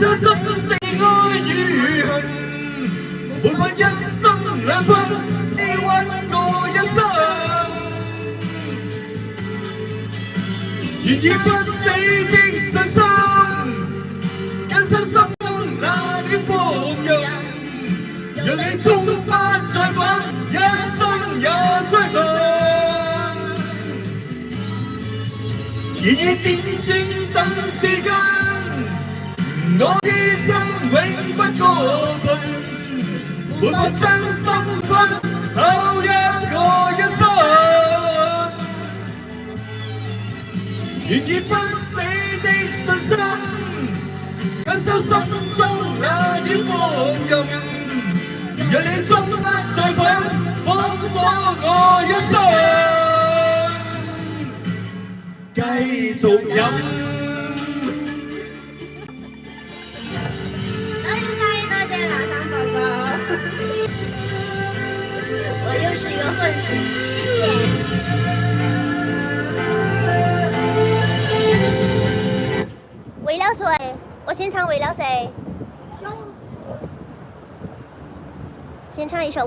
他心死愛與恨，沒法一生兩分，抑鬱過一生。願以不死的信心，更新心中那點放任，讓你終不再返，一生也追問。願以戰戰等至今，我的心永不過分，沒法將心分，透一個一生。願以不死的信心，緊守心中那點放任，讓你終不再返，封鎖我一生。繼續飲。多謝南山哥哥，我又是一個混子，謝謝。為了誰？我先唱為了誰？先唱一首。